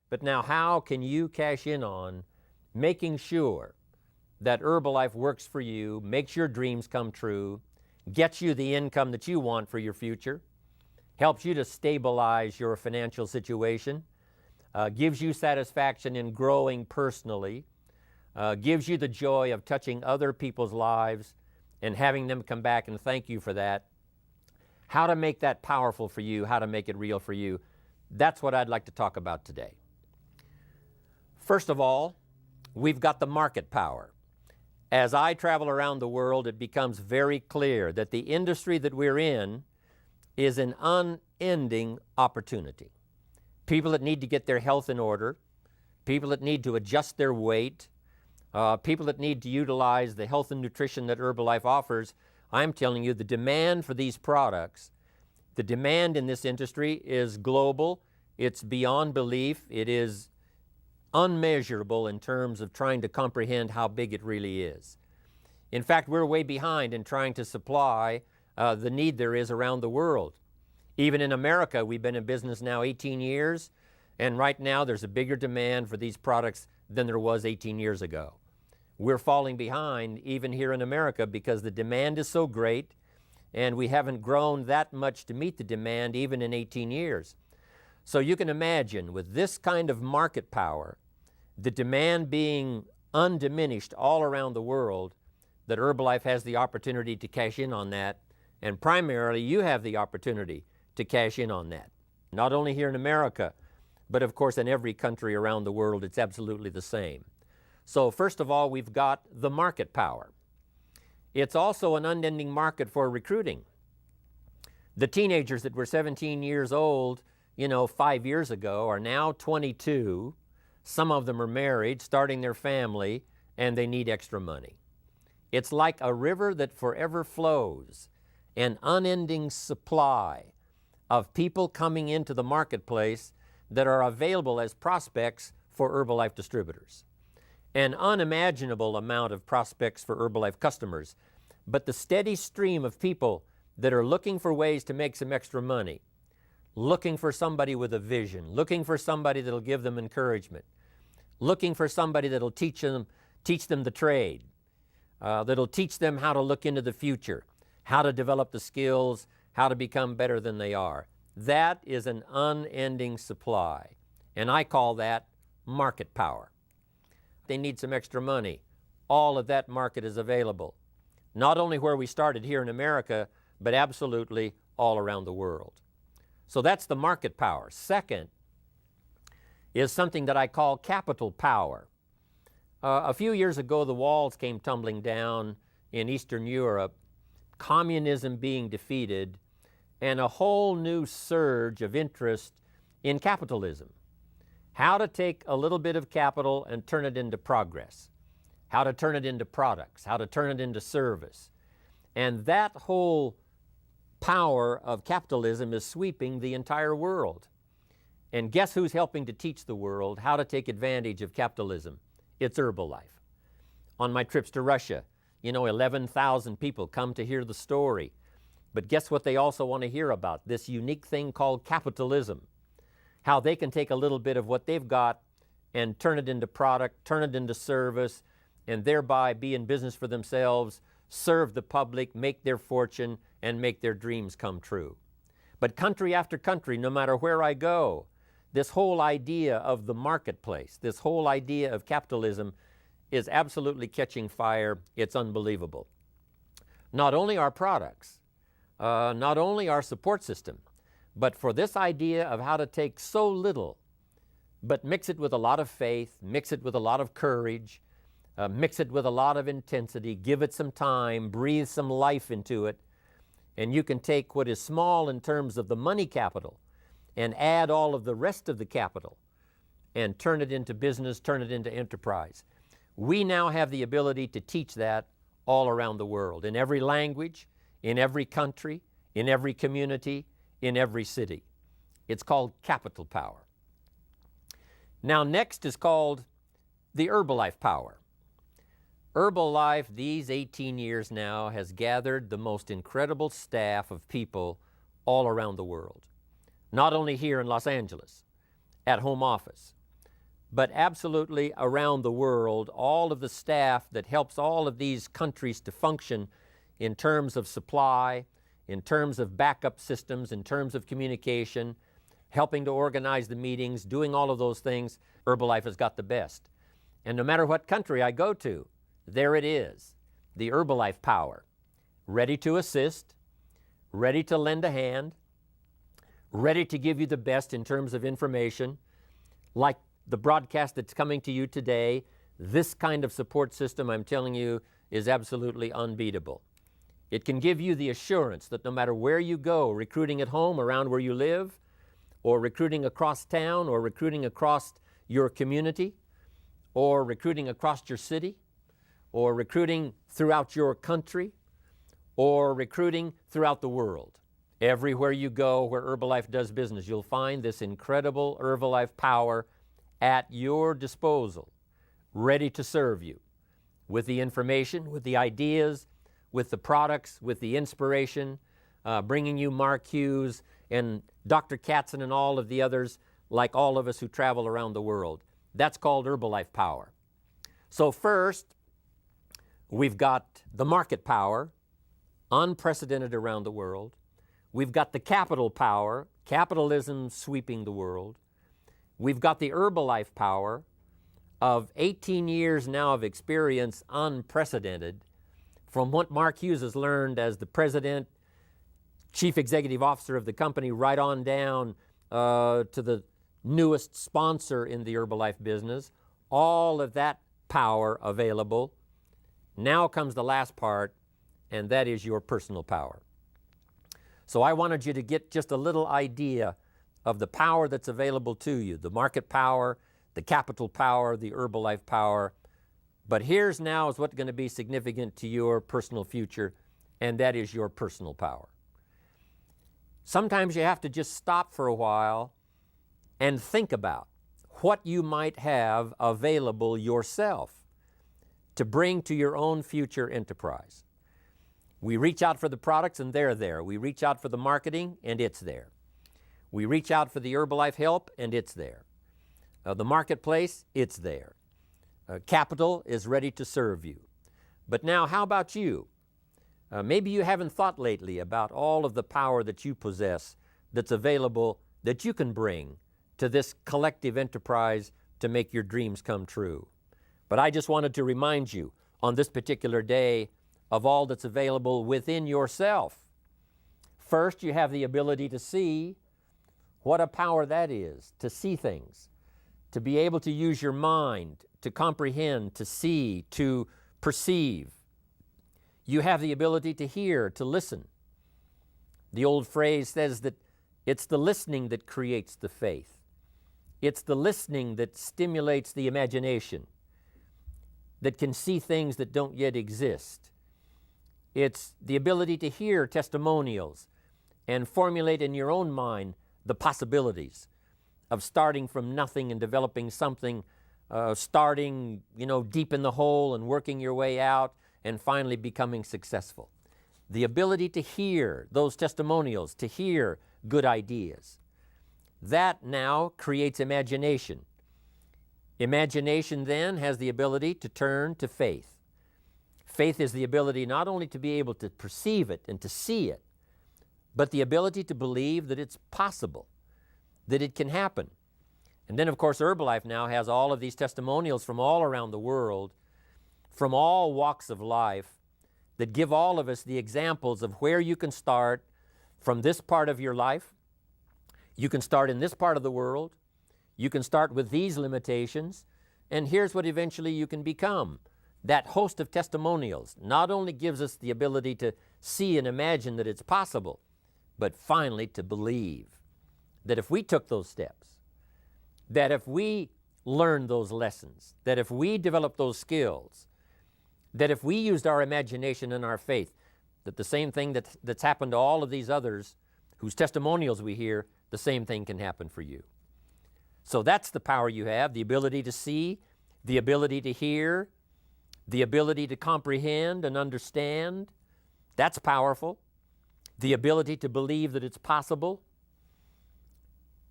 But now how can you cash in on making sure that Herbalife works for you, makes your dreams come true, gets you the income that you want for your future, helps you to stabilize your financial situation, gives you satisfaction in growing personally, gives you the joy of touching other people's lives and having them come back and thank you for that. How to make that powerful for you, how to make it real for you, that's what I'd like to talk about today. First of all, we've got the market power. As I travel around the world, it becomes very clear that the industry that we're in is an unending opportunity. People that need to get their health in order, people that need to adjust their weight, people that need to utilize the health and nutrition that Herbalife offers. I'm telling you, the demand for these products, the demand in this industry is global. It's beyond belief. It is unmeasurable in terms of trying to comprehend how big it really is. In fact, we're way behind in trying to supply the need there is around the world. Even in America, we've been in business now 18 years, and right now there's a bigger demand for these products than there was 18 years ago. We're falling behind even here in America because the demand is so great, and we haven't grown that much to meet the demand even in 18 years. So you can imagine with this kind of market power, the demand being undiminished all around the world, that Herbalife has the opportunity to cash in on that, and primarily you have the opportunity to cash in on that. Not only here in America, but of course in every country around the world, it's absolutely the same. So first of all, we've got the market power. It's also an unending market for recruiting. The teenagers that were 17 years old, 5 years ago are now 22. Some of them are married, starting their family, and they need extra money. It's like a river that forever flows, an unending supply of people coming into the marketplace that are available as prospects for Herbalife distributors. An unimaginable amount of prospects for Herbalife customers, but the steady stream of people that are looking for ways to make some extra money, looking for somebody with a vision, looking for somebody that'll give them encouragement, looking for somebody that'll teach them the trade, that'll teach them how to look into the future, how to develop the skills, how to become better than they are. That is an unending supply, and I call that market power. They need some extra money. All of that market is available, not only where we started here in America, but absolutely all around the world. So that's the market power. Second is something that I call capital power. A few years ago, the walls came tumbling down in Eastern Europe, communism being defeated, and a whole new surge of interest in capitalism. How to take a little bit of capital and turn it into progress, how to turn it into products, how to turn it into service. And that whole power of capitalism is sweeping the entire world. And guess who's helping to teach the world how to take advantage of capitalism? It's Herbalife. On my trips to Russia, 11,000 people come to hear the story. But guess what they also want to hear about? This unique thing called capitalism. How they can take a little bit of what they've got and turn it into product, turn it into service, and thereby be in business for themselves, serve the public, make their fortune, and make their dreams come true. But country after country, no matter where I go, this whole idea of the marketplace, this whole idea of capitalism is absolutely catching fire. It's unbelievable. Not only our products, not only our support system, but for this idea of how to take so little, but mix it with a lot of faith, mix it with a lot of courage, mix it with a lot of intensity, give it some time, breathe some life into it, and you can take what is small in terms of the money capital and add all of the rest of the capital and turn it into business, turn it into enterprise. We now have the ability to teach that all around the world, in every language, in every country, in every community, in every city. It's called capital power. Now next is called the Herbalife power. Herbalife, these 18 years now, has gathered the most incredible staff of people all around the world. Not only here in Los Angeles, at home office, but absolutely around the world, all of the staff that helps all of these countries to function in terms of supply, in terms of backup systems, in terms of communication, helping to organize the meetings, doing all of those things, Herbalife has got the best. And no matter what country I go to, there it is, the Herbalife power, ready to assist, ready to lend a hand, ready to give you the best in terms of information, like the broadcast that's coming to you today. This kind of support system, I'm telling you, is absolutely unbeatable. It can give you the assurance that no matter where you go, recruiting at home, around where you live, or recruiting across town, or recruiting across your community, or recruiting across your city, or recruiting throughout your country, or recruiting throughout the world. Everywhere you go where Herbalife does business, you'll find this incredible Herbalife power at your disposal, ready to serve you with the information, with the ideas, with the products, with the inspiration, bringing you Mark Hughes and Dr. Katzen and all of the others, like all of us who travel around the world. That's called Herbalife power. So first, we've got the market power, unprecedented around the world. We've got the capital power, capitalism sweeping the world. We've got the Herbalife power of 18 years now of experience, unprecedented, from what Mark Hughes has learned as the president, chief executive officer of the company, right on down to the newest sponsor in the Herbalife business. All of that power available. Now comes the last part, and that is your personal power. So I wanted you to get just a little idea of the power that's available to you, the market power, the capital power, the Herbalife power. But here's now is what's going to be significant to your personal future, and that is your personal power. Sometimes you have to just stop for a while and think about what you might have available yourself to bring to your own future enterprise. We reach out for the products and they're there. We reach out for the marketing and it's there. We reach out for the Herbalife help and it's there. The marketplace, it's there. Capital is ready to serve you. But now, how about you? Maybe you haven't thought lately about all of the power that you possess that's available, that you can bring to this collective enterprise to make your dreams come true. But I just wanted to remind you on this particular day of all that's available within yourself. First, you have the ability to see. What a power that is, to see things, to be able to use your mind, to comprehend, to see, to perceive. You have the ability to hear, to listen. The old phrase says that it's the listening that creates the faith. It's the listening that stimulates the imagination, that can see things that don't yet exist. It's the ability to hear testimonials and formulate in your own mind the possibilities of starting from nothing and developing something, starting, deep in the hole and working your way out and finally becoming successful. The ability to hear those testimonials, to hear good ideas. That now creates imagination. Imagination then has the ability to turn to faith. Faith is the ability not only to be able to perceive it and to see it, but the ability to believe that it's possible, that it can happen. And then, of course, Herbalife now has all of these testimonials from all around the world, from all walks of life, that give all of us the examples of where you can start from this part of your life. You can start in this part of the world. You can start with these limitations. And here's what eventually you can become. That host of testimonials not only gives us the ability to see and imagine that it's possible, but finally to believe that if we took those steps, that if we learned those lessons, that if we developed those skills, that if we used our imagination and our faith, that the same thing that's happened to all of these others whose testimonials we hear, the same thing can happen for you. So that's the power you have, the ability to see, the ability to hear, the ability to comprehend and understand. That's powerful. The ability to believe that it's possible,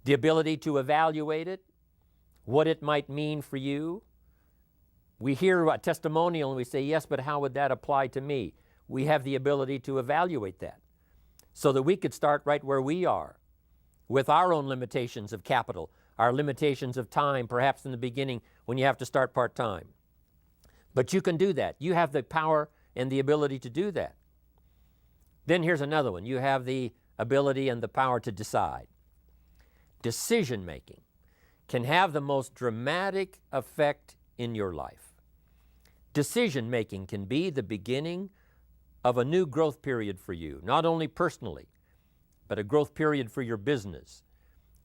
the ability to evaluate it. what it might mean for you. We hear a testimonial and we say, yes, but how would that apply to me? We have the ability to evaluate that so that we could start right where we are with our own limitations of capital, our limitations of time, perhaps in the beginning when you have to start part-time. But you can do that. You have the power and the ability to do that. Then here's another one. You have the ability and the power to decide. Decision-making can have the most dramatic effect in your life. Decision-making can be the beginning of a new growth period for you, not only personally, but a growth period for your business,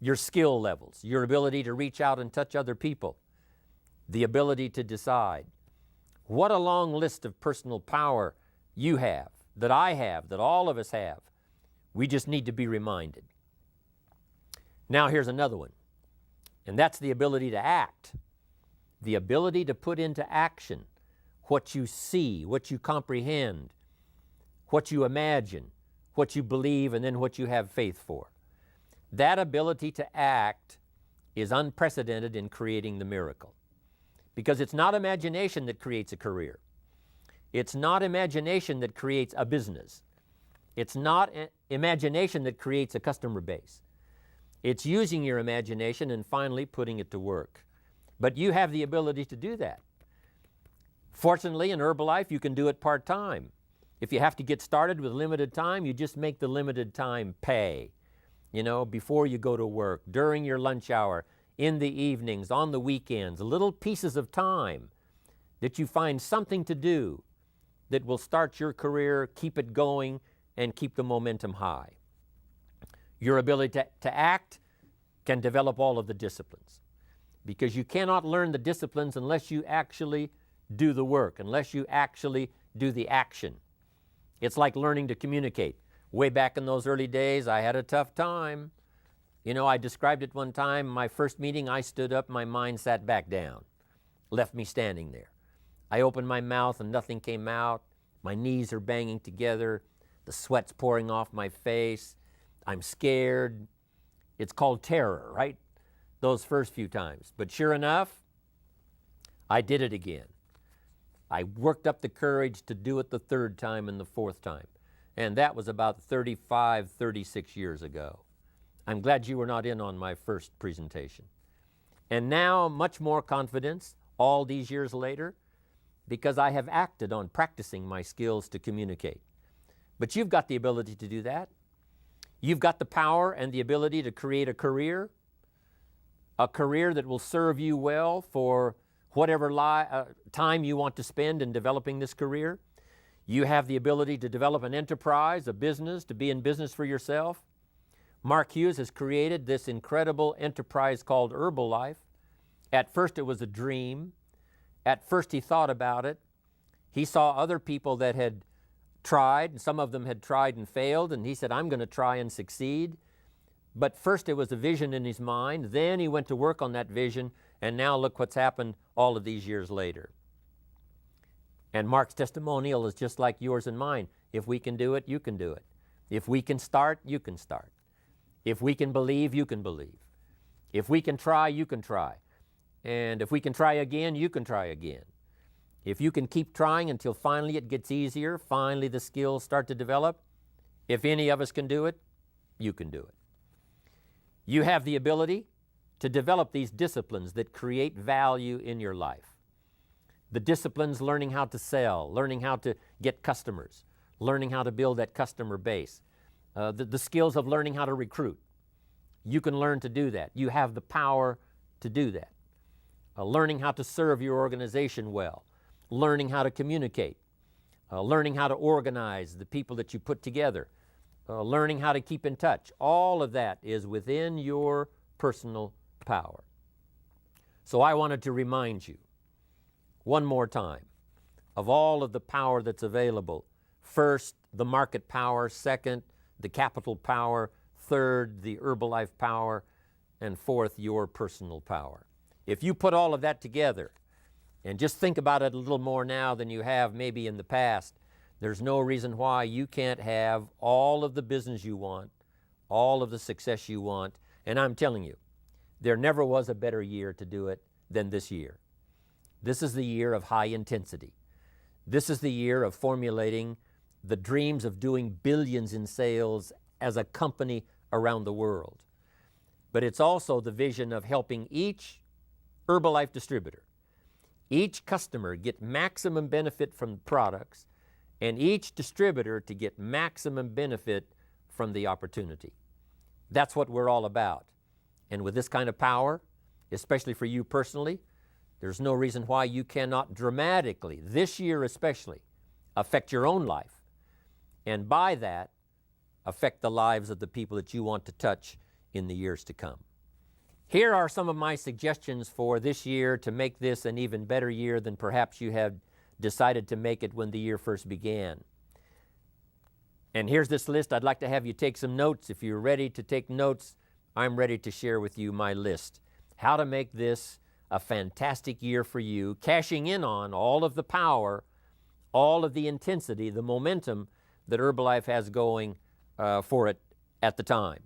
your skill levels, your ability to reach out and touch other people, the ability to decide. What a long list of personal power you have, that I have, that all of us have. We just need to be reminded. Now here's another one, and that's the ability to act, the ability to put into action what you see, what you comprehend, what you imagine, what you believe, and then what you have faith for. That ability to act is unprecedented in creating the miracle, because it's not imagination that creates a career. It's not imagination that creates a business. It's not imagination that creates a customer base. It's using your imagination and finally putting it to work. But you have the ability to do that. Fortunately, in Herbalife, you can do it part-time. If you have to get started with limited time, you just make the limited time pay. You know, before you go to work, during your lunch hour, in the evenings, on the weekends, little pieces of time that you find something to do that will start your career, keep it going, and keep the momentum high. Your ability to act can develop all of the disciplines, because you cannot learn the disciplines unless you actually do the work, unless you actually do the action. It's like learning to communicate. Way back in those early days, I had a tough time. You know, I described it one time, my first meeting, I stood up, my mind sat back down, left me standing there. I opened my mouth and nothing came out. My knees are banging together. The sweat's pouring off my face. I'm scared. It's called terror, right? Those first few times. But sure enough, I did it again. I worked up the courage to do it the third time and the fourth time. And that was about 35, 36 years ago. I'm glad you were not in on my first presentation. And now, much more confidence all these years later, because I have acted on practicing my skills to communicate. But you've got the ability to do that. You've got the power and the ability to create a career that will serve you well for whatever time you want to spend in developing this career. You have the ability to develop an enterprise, a business, to be in business for yourself. Mark Hughes has created this incredible enterprise called Herbalife. At first it was a dream. At first he thought about it. He saw other people that had tried, and some of them had tried and failed, and he said, I'm going to try and succeed. But first it was a vision in his mind, then he went to work on that vision, and now look what's happened all of these years later. And Mark's testimonial is just like yours and mine. If we can do it, you can do it. If we can start, you can start. If we can believe, you can believe. If we can try, you can try. And if we can try again, you can try again. If you can keep trying until finally it gets easier, finally the skills start to develop, if any of us can do it, you can do it. You have the ability to develop these disciplines that create value in your life. The disciplines, learning how to sell, learning how to get customers, learning how to build that customer base, the skills of learning how to recruit. You can learn to do that. You have the power to do that. Learning how to serve your organization well, learning how to communicate, learning how to organize the people that you put together, learning how to keep in touch. All of that is within your personal power. So I wanted to remind you one more time of all of the power that's available. First, the market power. Second, the capital power. Third, the Herbalife power. And fourth, your personal power. If you put all of that together and just think about it a little more now than you have maybe in the past, there's no reason why you can't have all of the business you want, all of the success you want. And I'm telling you, There never was a better year to do it than this year. This is the year of high intensity. This is the year of formulating the dreams of doing billions in sales as a company around the world. But it's also the vision of helping each Herbalife distributor, each customer get maximum benefit from the products, and each distributor to get maximum benefit from the opportunity. That's what we're all about. And with this kind of power, especially for you personally, there's no reason why you cannot dramatically, this year especially, affect your own life. And by that, affect the lives of the people that you want to touch in the years to come. Here are some of my suggestions for this year to make this an even better year than perhaps you had decided to make it when the year first began. And here's this list. I'd like to have you take some notes. If you're ready to take notes, I'm ready to share with you my list. How to make this a fantastic year for you, cashing in on all of the power, all of the intensity, the momentum that Herbalife has going for it at the time.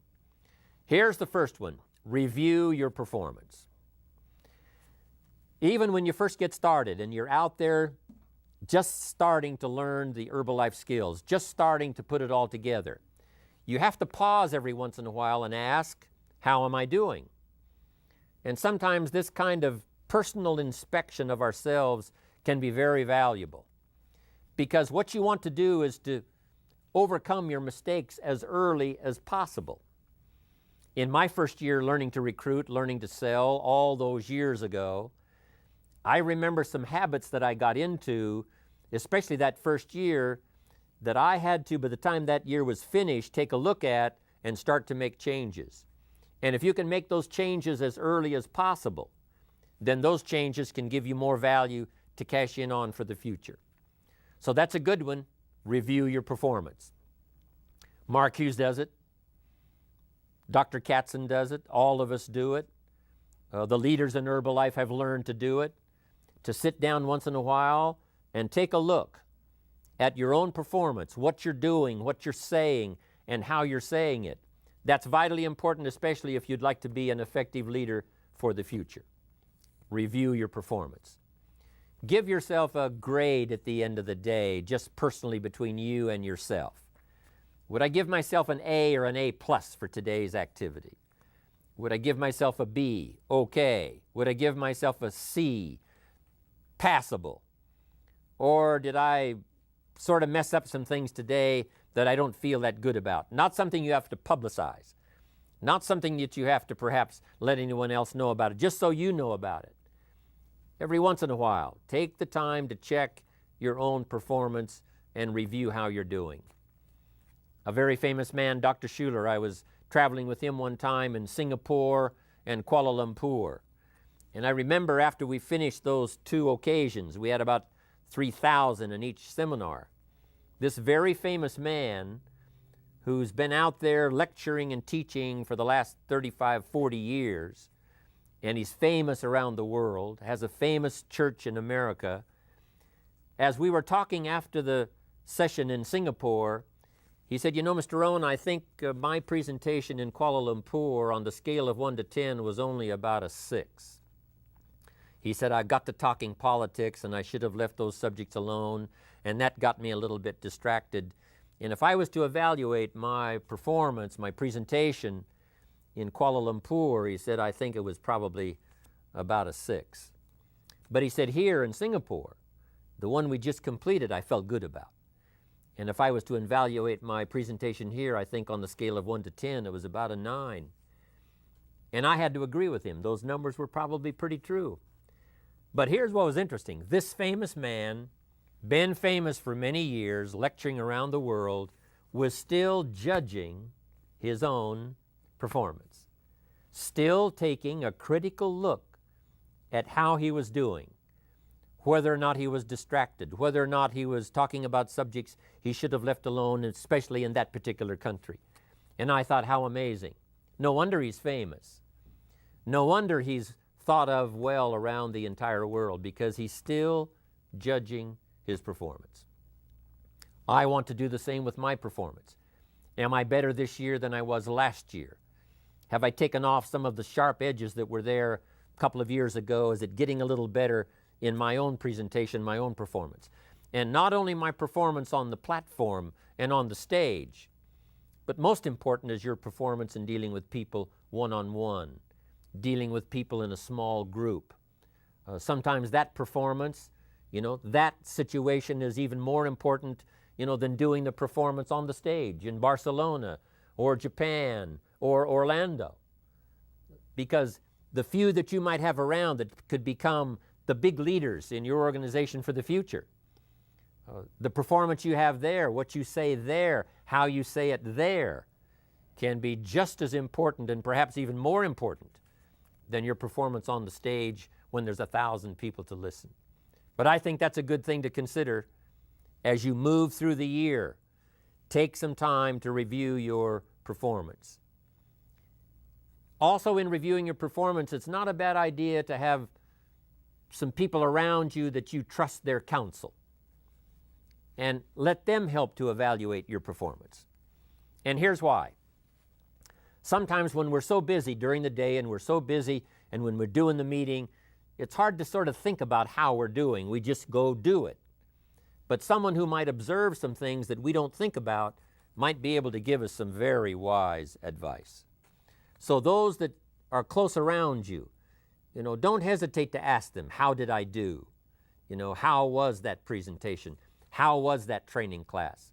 Here's the first one. Review your performance. Even when you first get started and you're out there just starting to learn the Herbalife skills, just starting to put it all together, you have to pause every once in a while and ask, how am I doing? And sometimes this kind of personal inspection of ourselves can be very valuable, because what you want to do is to overcome your mistakes as early as possible. In my first year learning to recruit, learning to sell, all those years ago, I remember some habits that I got into, especially that first year, that I had to, by the time that year was finished, take a look at and start to make changes. And if you can make those changes as early as possible, then those changes can give you more value to cash in on for the future. So that's a good one. Review your performance. Mark Hughes does it. Dr. Katzen does it. All of us do it. The leaders in Herbalife have learned to do it, to sit down once in a while and take a look at your own performance, what you're doing, what you're saying, and how you're saying it. That's vitally important, especially if you'd like to be an effective leader for the future. Review your performance. Give yourself a grade at the end of the day, just personally between you and yourself. Would I give myself an A or an A+ for today's activity? Would I give myself a B? Okay. Would I give myself a C? Passable. Or did I sort of mess up some things today that I don't feel that good about? Not something you have to publicize. Not something that you have to perhaps let anyone else know about it, just so you know about it. Every once in a while, take the time to check your own performance and review how you're doing. A very famous man, Dr. Schuler, I was traveling with him one time in Singapore and Kuala Lumpur. And I remember after we finished those two occasions, we had about 3,000 in each seminar. This very famous man, who's been out there lecturing and teaching for the last 35, 40 years, and he's famous around the world, has a famous church in America. As we were talking after the session in Singapore, he said, you know, Mr. Rohn, I think my presentation in Kuala Lumpur on the scale of 1 to 10 was only about a 6. He said, I got to talking politics and I should have left those subjects alone, and that got me a little bit distracted. And if I was to evaluate my performance, my presentation in Kuala Lumpur, he said, I think it was probably about a 6. But he said, here in Singapore, the one we just completed, I felt good about. And if I was to evaluate my presentation here, I think on the scale of 1 to 10, it was about a 9. And I had to agree with him. Those numbers were probably pretty true. But here's what was interesting. This famous man, been famous for many years, lecturing around the world, was still judging his own performance, still taking a critical look at how he was doing, whether or not he was distracted, whether or not he was talking about subjects he should have left alone, especially in that particular country. And I thought, how amazing. No wonder he's famous. No wonder he's thought of well around the entire world, because he's still judging his performance. I want to do the same with my performance. Am I better this year than I was last year? Have I taken off some of the sharp edges that were there a couple of years ago? Is it getting a little better in my own presentation, my own performance? And not only my performance on the platform and on the stage, but most important is your performance in dealing with people one-on-one, dealing with people in a small group. Sometimes that performance, that situation is even more important, than doing the performance on the stage in Barcelona or Japan or Orlando. Because the few that you might have around that could become the big leaders in your organization for the future, the performance you have there, what you say there, how you say it there, can be just as important and perhaps even more important than your performance on the stage when there's 1,000 people to listen. But I think that's a good thing to consider as you move through the year. Take some time to review your performance. Also, in reviewing your performance, it's not a bad idea to have some people around you that you trust their counsel, and let them help to evaluate your performance. And here's why. Sometimes when we're so busy during the day and we're so busy and when we're doing the meeting, it's hard to sort of think about how we're doing. We just go do it. But someone who might observe some things that we don't think about might be able to give us some very wise advice. So those that are close around you, don't hesitate to ask them, how did I do? How was that presentation? How was that training class?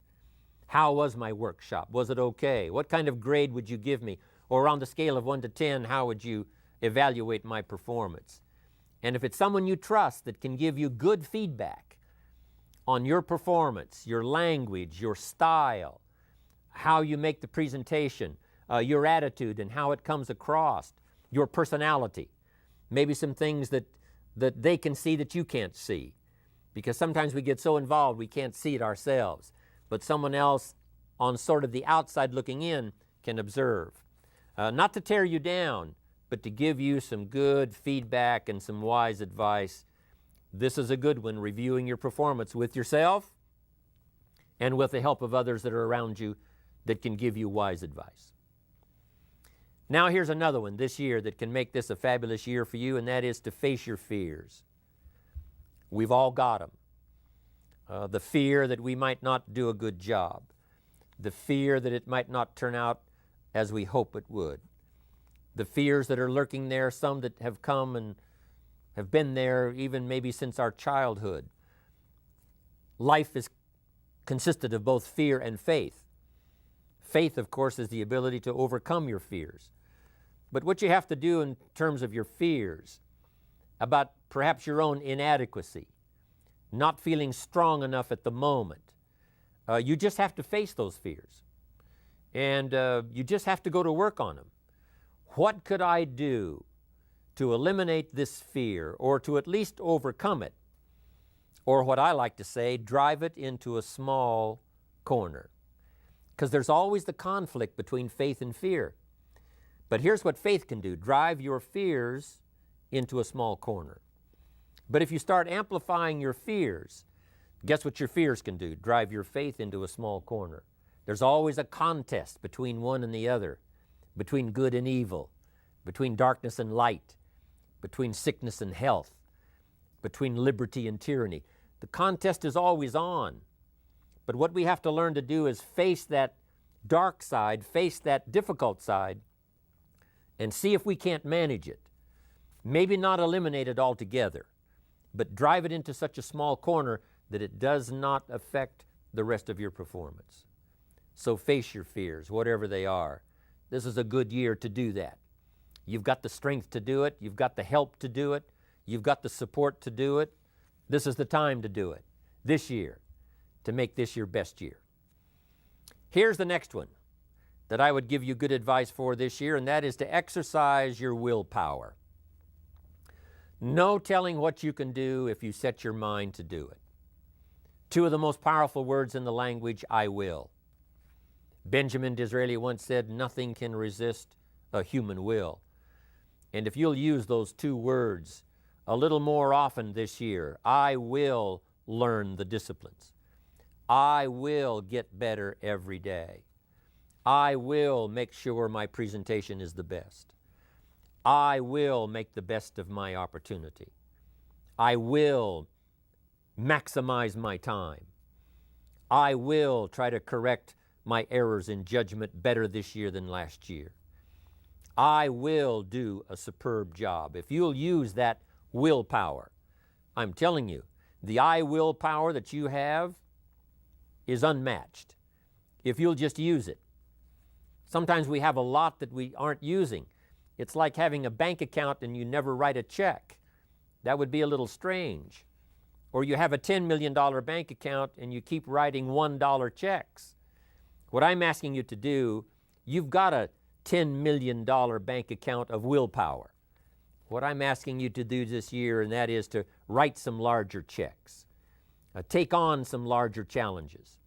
How was my workshop? Was it okay? What kind of grade would you give me? Or on the scale of 1 to 10, how would you evaluate my performance? And if it's someone you trust that can give you good feedback on your performance, your language, your style, how you make the presentation, your attitude and how it comes across, your personality, maybe some things that they can see that you can't see. Because sometimes we get so involved we can't see it ourselves. But someone else on sort of the outside looking in can observe. Not to tear you down, but to give you some good feedback and some wise advice. This is a good one, reviewing your performance with yourself and with the help of others that are around you that can give you wise advice. Now here's another one this year that can make this a fabulous year for you, and that is to face your fears. We've all got them. The fear that we might not do a good job. The fear that it might not turn out as we hope it would. The fears that are lurking there, some that have come and have been there even maybe since our childhood. Life is consisted of both fear and faith. Faith, of course, is the ability to overcome your fears. But what you have to do in terms of your fears, about perhaps your own inadequacy, not feeling strong enough at the moment, you just have to face those fears. And you just have to go to work on them. What could I do to eliminate this fear, or to at least overcome it? Or what I like to say, drive it into a small corner. Because there's always the conflict between faith and fear. But here's what faith can do. Drive your fears into a small corner. But if you start amplifying your fears, guess what your fears can do? Drive your faith into a small corner. There's always a contest between one and the other, between good and evil, between darkness and light, between sickness and health, between liberty and tyranny. The contest is always on. But what we have to learn to do is face that dark side, face that difficult side, and see if we can't manage it. Maybe not eliminate it altogether, but drive it into such a small corner that it does not affect the rest of your performance. So face your fears, whatever they are. This is a good year to do that. You've got the strength to do it. You've got the help to do it. You've got the support to do it. This is the time to do it, this year, to make this your best year. Here's the next one that I would give you good advice for this year, and that is to exercise your willpower. No telling what you can do if you set your mind to do it. Two of the most powerful words in the language, I will. Benjamin Disraeli once said, nothing can resist a human will. And if you'll use those two words a little more often this year, I will learn the disciplines. I will get better every day. I will make sure my presentation is the best. I will make the best of my opportunity. I will maximize my time. I will try to correct my errors in judgment better this year than last year. I will do a superb job. If you'll use that willpower, I'm telling you, the I will power that you have is unmatched if you'll just use it. Sometimes we have a lot that we aren't using. It's like having a bank account and you never write a check. That would be a little strange. Or you have a $10 million bank account and you keep writing $1 checks. What I'm asking you to do, you've got a $10 million bank account of willpower. What I'm asking you to do this year, and that is to write some larger checks, take on some larger challenges,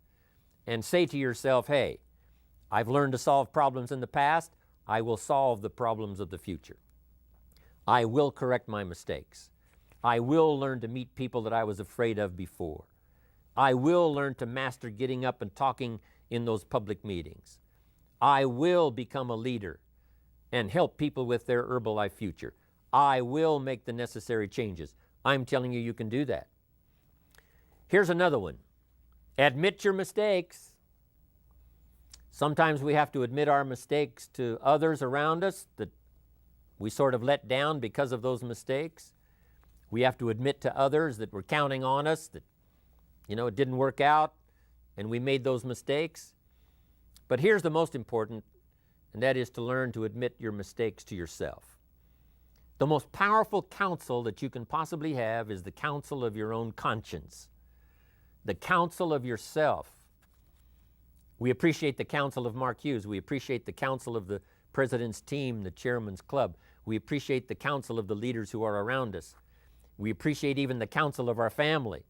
and say to yourself, hey, I've learned to solve problems in the past. I will solve the problems of the future. I will correct my mistakes. I will learn to meet people that I was afraid of before. I will learn to master getting up and talking in those public meetings. I will become a leader and help people with their Herbalife future. I will make the necessary changes. I'm telling you, you can do that. Here's another one. Admit your mistakes. Sometimes we have to admit our mistakes to others around us that we sort of let down because of those mistakes. We have to admit to others that we're counting on us, that, it didn't work out and we made those mistakes. But here's the most important, and that is to learn to admit your mistakes to yourself. The most powerful counsel that you can possibly have is the counsel of your own conscience, the counsel of yourself. We appreciate the counsel of Mark Hughes. We appreciate the counsel of the president's team, the chairman's club. We appreciate the counsel of the leaders who are around us. We appreciate even the counsel of our family.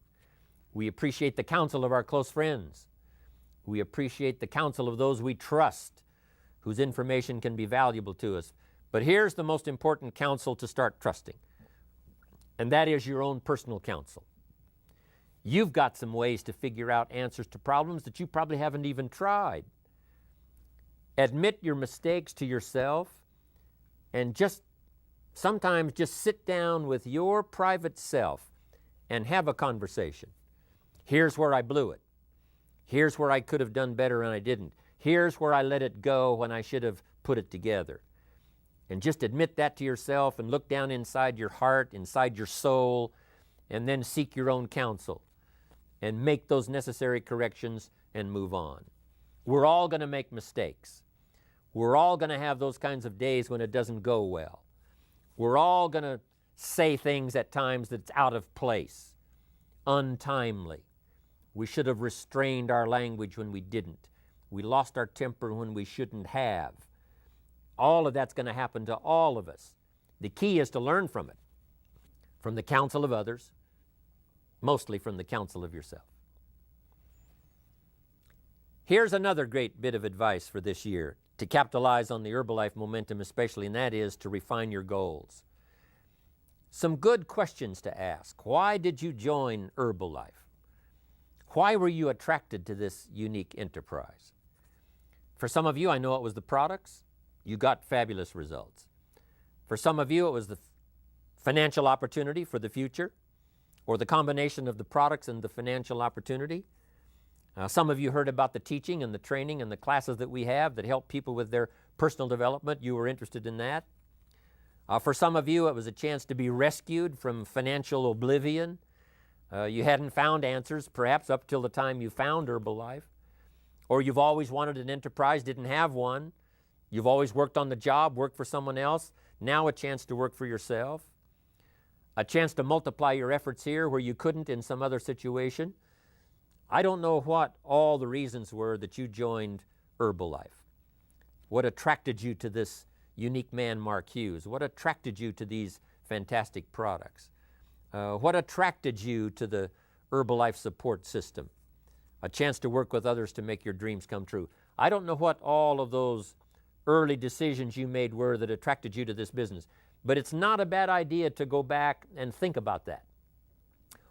We appreciate the counsel of our close friends. We appreciate the counsel of those we trust, whose information can be valuable to us. But here's the most important counsel to start trusting, and that is your own personal counsel. You've got some ways to figure out answers to problems that you probably haven't even tried. Admit your mistakes to yourself and sometimes just sit down with your private self and have a conversation. Here's where I blew it. Here's where I could have done better and I didn't. Here's where I let it go when I should have put it together. And just admit that to yourself and look down inside your heart, inside your soul, and then seek your own counsel and make those necessary corrections and move on. We're all going to make mistakes. We're all going to have those kinds of days when it doesn't go well. We're all going to say things at times that's out of place, untimely. We should have restrained our language when we didn't. We lost our temper when we shouldn't have. All of that's going to happen to all of us. The key is to learn from it, from the counsel of others, mostly from the counsel of yourself. Here's another great bit of advice for this year to capitalize on the Herbalife momentum especially, and that is to refine your goals. Some good questions to ask. Why did you join Herbalife? Why were you attracted to this unique enterprise? For some of you, I know it was the products. You got fabulous results. For some of you, it was the financial opportunity for the future, or the combination of the products and the financial opportunity. Some of you heard about the teaching and the training and the classes that we have that help people with their personal development. You were interested in that. For some of you, it was a chance to be rescued from financial oblivion. You hadn't found answers, perhaps up till the time you found Herbalife. Or you've always wanted an enterprise, didn't have one. You've always worked on the job, worked for someone else. Now a chance to work for yourself. A chance to multiply your efforts here where you couldn't in some other situation. I don't know what all the reasons were that you joined Herbalife. What attracted you to this unique man, Mark Hughes? What attracted you to these fantastic products? What attracted you to the Herbalife support system? A chance to work with others to make your dreams come true. I don't know what all of those early decisions you made were that attracted you to this business, but it's not a bad idea to go back and think about that.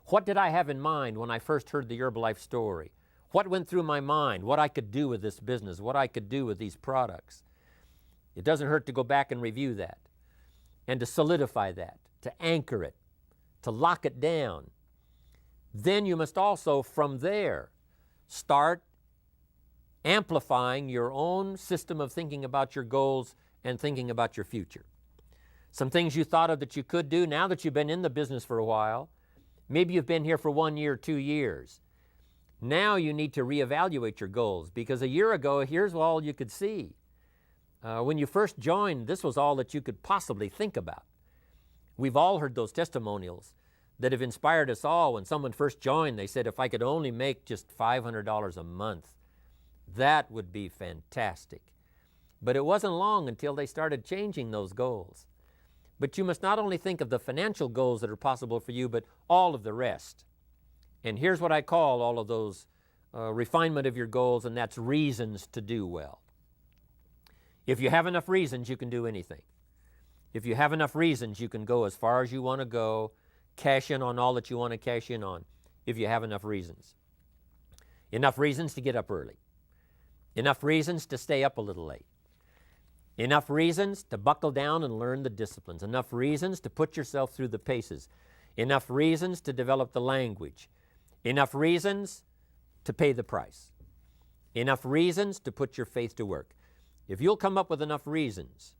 What did I have in mind when I first heard the Herbalife story? what went through my mind, what I could do with this business, what I could do with these products. It doesn't hurt to go back and review that and to solidify that, to anchor it, to lock it down. Then you must also, from there, start amplifying your own system of thinking about your goals and thinking about your future. Some things you thought of that you could do, now that you've been in the business for a while, maybe you've been here for 1 year, 2 years. Now you need to reevaluate your goals, because a year ago, here's all you could see. When you first joined, this was all that you could possibly think about. We've all heard those testimonials that have inspired us all. When someone first joined, they said, if I could only make just $500 a month, that would be fantastic. But it wasn't long until they started changing those goals. But you must not only think of the financial goals that are possible for you, but all of the rest. And here's what I call all of those refinement of your goals, and that's reasons to do well. If you have enough reasons, you can do anything. If you have enough reasons, you can go as far as you want to go, cash in on all that you want to cash in on, if you have enough reasons. Enough reasons to get up early. Enough reasons to stay up a little late. Enough reasons to buckle down and learn the disciplines. Enough reasons to put yourself through the paces. Enough reasons to develop the language. Enough reasons to pay the price. Enough reasons to put your faith to work. If you'll come up with enough reasons,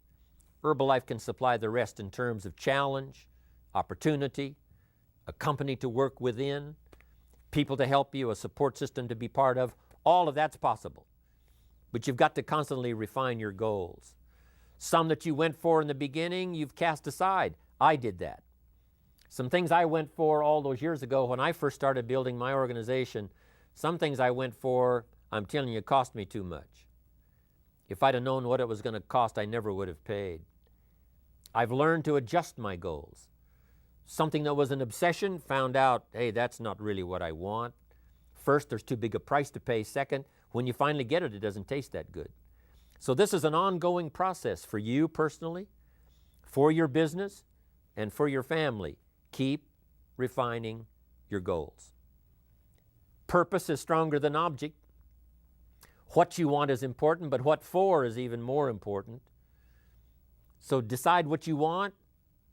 Herbalife can supply the rest in terms of challenge, opportunity, a company to work within, people to help you, a support system to be part of. All of that's possible. But you've got to constantly refine your goals. Some that you went for in the beginning, you've cast aside. I did that. Some things I went for all those years ago when I first started building my organization, some things I went for, I'm telling you, it cost me too much. If I'd have known what it was going to cost, I never would have paid. I've learned to adjust my goals. Something that was an obsession, found out, hey, that's not really what I want. First, there's too big a price to pay. Second, when you finally get it, it doesn't taste that good. So this is an ongoing process for you personally, for your business, and for your family. Keep refining your goals. Purpose is stronger than object. What you want is important, but what for is even more important. So decide what you want.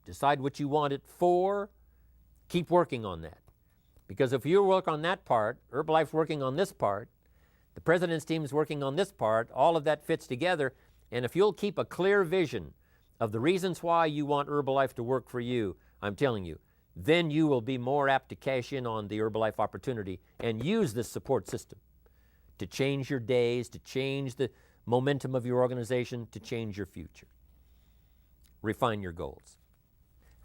Decide what you want it for. Keep working on that. Because if you work on that part, Herbalife's working on this part, the President's team is working on this part, all of that fits together. And if you'll keep a clear vision of the reasons why you want Herbalife to work for you, I'm telling you, then you will be more apt to cash in on the Herbalife opportunity and use this support system to change your days, to change the momentum of your organization, to change your future. Refine your goals.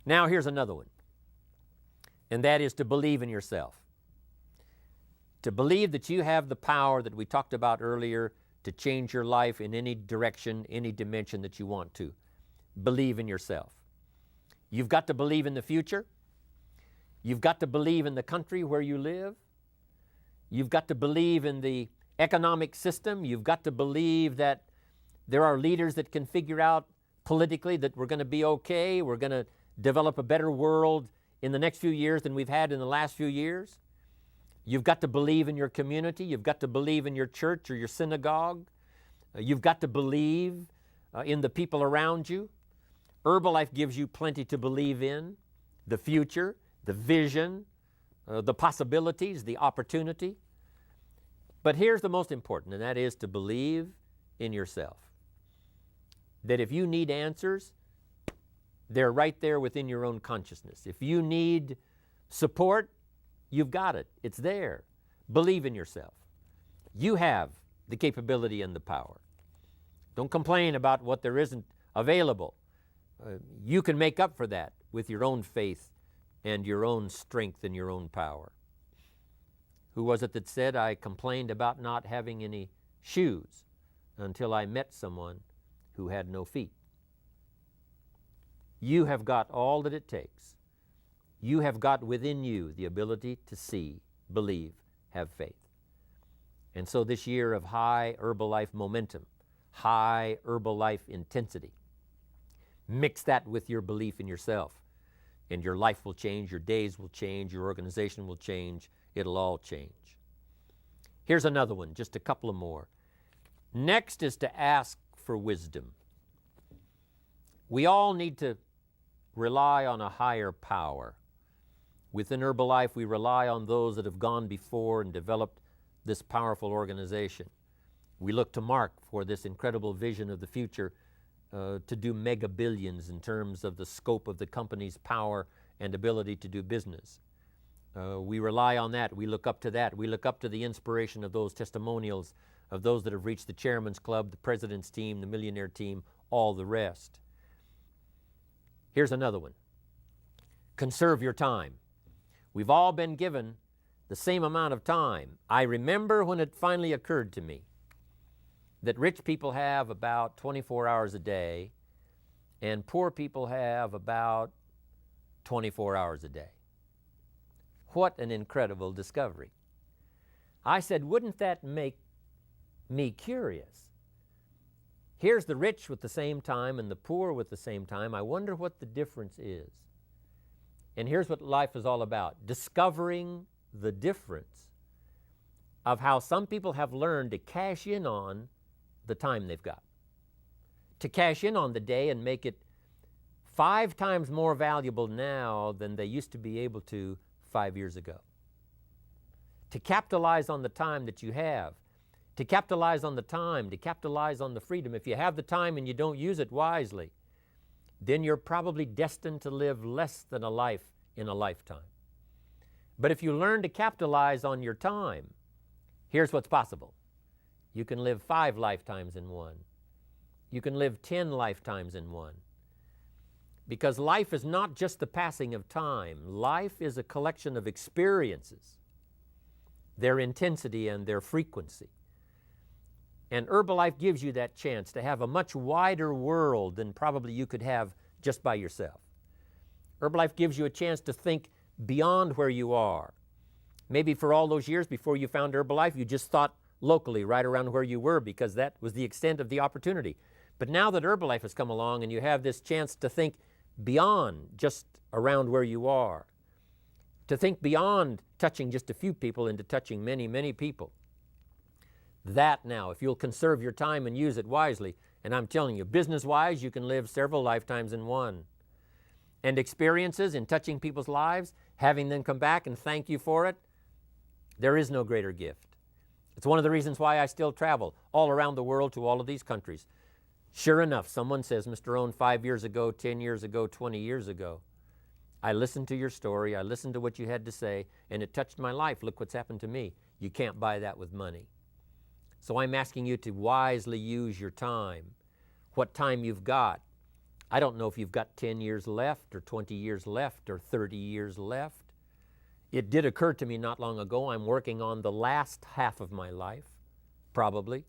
Now here's another one, and that is to believe in yourself. To believe that you have the power that we talked about earlier to change your life in any direction, any dimension that you want to. Believe in yourself. You've got to believe in the future. You've got to believe in the country where you live. You've got to believe in the economic system. You've got to believe that there are leaders that can figure out politically that we're going to be okay. We're going to develop a better world in the next few years than we've had in the last few years. You've got to believe in your community. You've got to believe in your church or your synagogue. You've got to believe in the people around you. Herbalife gives you plenty to believe in: the future, the vision, the possibilities, the opportunity. But here's the most important, and that is to believe in yourself. That if you need answers, they're right there within your own consciousness. If you need support, you've got it. It's there. Believe in yourself. You have the capability and the power. Don't complain about what there isn't available. You can make up for that with your own faith and your own strength and your own power. Who was it that said, I complained about not having any shoes until I met someone who had no feet? You have got all that it takes. You have got within you the ability to see, believe, have faith. And so this year of high Herbalife momentum, high Herbalife intensity, mix that with your belief in yourself, and your life will change, your days will change, your organization will change, it'll all change. Here's another one, just a couple of more. Next is to ask for wisdom. We all need to rely on a higher power. Within Herbalife, we rely on those that have gone before and developed this powerful organization. We look to Mark for this incredible vision of the future to do mega billions in terms of the scope of the company's power and ability to do business. We rely on that. We look up to that. We look up to the inspiration of those testimonials of those that have reached the Chairman's Club, the President's team, the Millionaire team, all the rest. Here's another one. Conserve your time. We've all been given the same amount of time. I remember when it finally occurred to me that rich people have about 24 hours a day and poor people have about 24 hours a day. What an incredible discovery. I said, wouldn't that make me curious? Here's the rich with the same time and the poor with the same time. I wonder what the difference is. And here's what life is all about, discovering the difference of how some people have learned to cash in on the time they've got, to cash in on the day and make it 5 times more valuable now than they used to be able to 5 years ago. To capitalize on the time that you have, to capitalize on the time, to capitalize on the freedom. If you have the time and you don't use it wisely, then you're probably destined to live less than a life in a lifetime. But if you learn to capitalize on your time, here's what's possible. You can live 5 lifetimes in one. You can live 10 lifetimes in one. Because life is not just the passing of time. Life is a collection of experiences, their intensity and their frequency. And Herbalife gives you that chance to have a much wider world than probably you could have just by yourself. Herbalife gives you a chance to think beyond where you are. Maybe for all those years before you found Herbalife, you just thought locally, right around where you were, because that was the extent of the opportunity. But now that Herbalife has come along and you have this chance to think beyond just around where you are, to think beyond touching just a few people into touching many, many people. That now, if you'll conserve your time and use it wisely, and I'm telling you, business-wise, you can live several lifetimes in one. And experiences in touching people's lives, having them come back and thank you for it, there is no greater gift. It's one of the reasons why I still travel all around the world to all of these countries. Sure enough, someone says, Mr. Owen, 5 years ago, 10 years ago, 20 years ago, I listened to your story, I listened to what you had to say, and it touched my life. Look what's happened to me. You can't buy that with money. So I'm asking you to wisely use your time, what time you've got. I don't know if you've got 10 years left or 20 years left or 30 years left. It did occur to me not long ago, I'm working on the last half of my life, probably.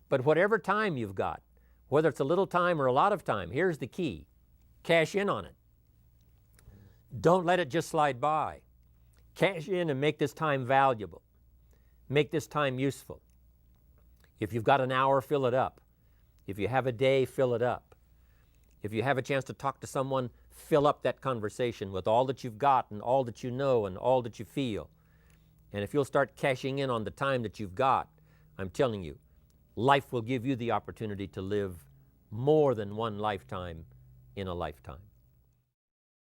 But whatever time you've got, whether it's a little time or a lot of time, here's the key. Cash in on it. Don't let it just slide by. Cash in and make this time valuable. Make this time useful. If you've got an hour, fill it up. If you have a day, fill it up. If you have a chance to talk to someone, fill up that conversation with all that you've got and all that you know and all that you feel. And if you'll start cashing in on the time that you've got, I'm telling you, life will give you the opportunity to live more than one lifetime in a lifetime.